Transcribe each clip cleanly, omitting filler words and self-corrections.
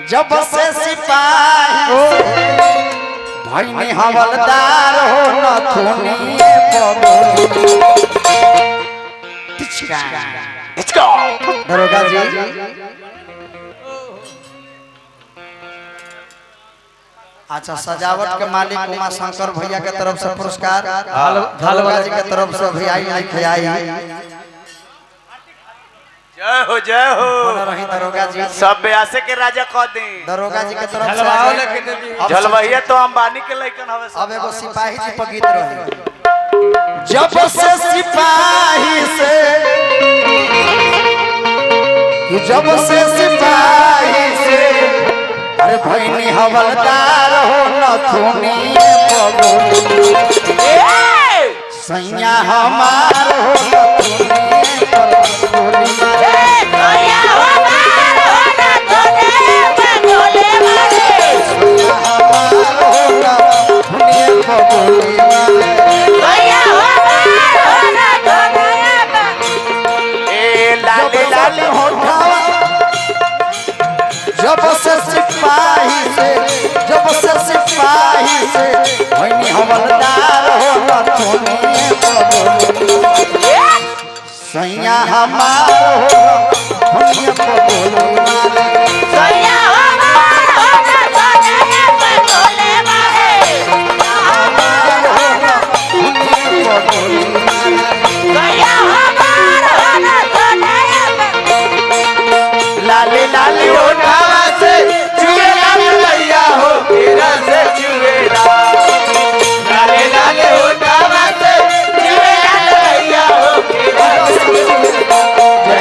जब से सिपाही भाई में हवलदार हो नथुनी दरोगा जी अच्छा सजावट के मालिक उमा शंकर भैया के तरफ से पुरस्कार दरोगा जी के तरफ से भी आई जय हो रही दरोगा जी सब ब्यासे के राजा कह दे दरोगा जी के तरफ से जलवहिया तो अंबानी के लइकन हवे अब एगो सिपाही जी पर गीत रही जब से सिपाही से जब से सिपाही से अरे भैनी हवलदार हो नथुनी सैया हमार हो जब से सिपाही से भैनी हवलदार हो नथुनी सैया हमार हो लाली लाली उठावा से चुएला भैया हो तेरा से चुएला लाली लाली उठावा से चुएला भैया हो तेरा से चुएला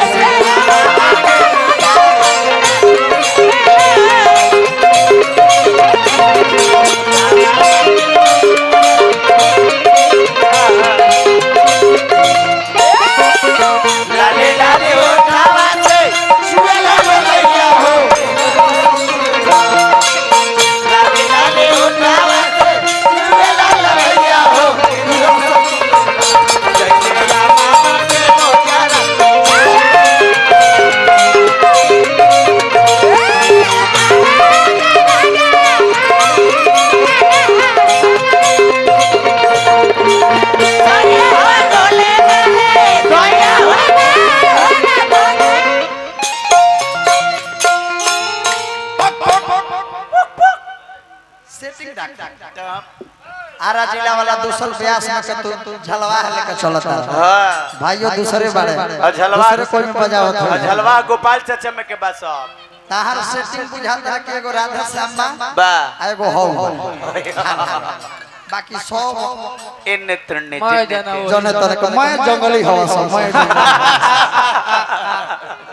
लाली लाली उठावा से चुएला भैया हो लाली लाली उठावा से चुएला भैया हो आरा जिला वाला दूसर ब्यास में के तू झलवा लेके चलता भाइयों दूसरे बारे झलवा कोई में बजावत हो झलवा गोपाल चाचा में के बस ताहर सेटिंग बुझाता है कि एगो राधा श्यामा बा एगो हो बाकी सब इन्ने तन्ने जने तरह के मैं जंगली हवा सब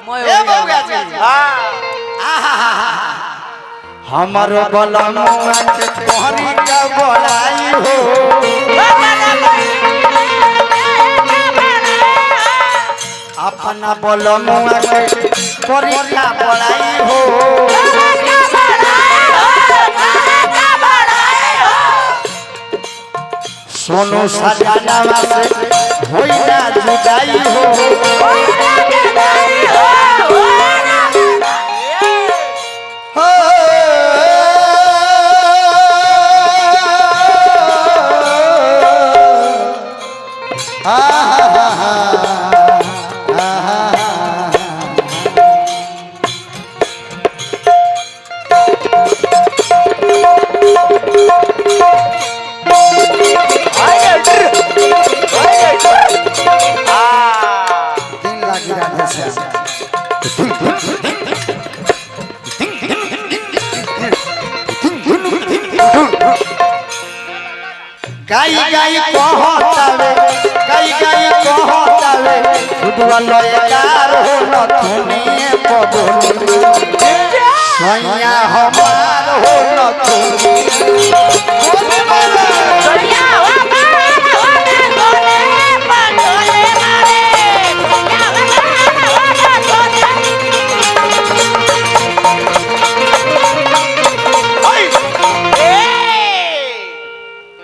मैं ए बउआ जी हां हमर बलमुआ के तोहरी का बोलाई हो अपना बलमुआ के तोहरी का बोलाई हो सोनू सजनवा से होई ना जुदाई हो गाई गाई कहतावे खुदवा लयदार हो नथुनी पगुनी सैया हमार हो नथुनी सैया हमार हो नथुनी पगुनी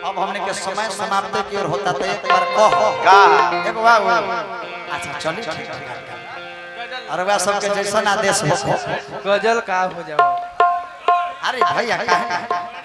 अब हमने के समय समाप्त की ओर होता तो एक बार कह का एक बार अच्छा चलिए अरे वह सबके जैसा आदेश हो गजल का हो जाओ अरे भैया कहे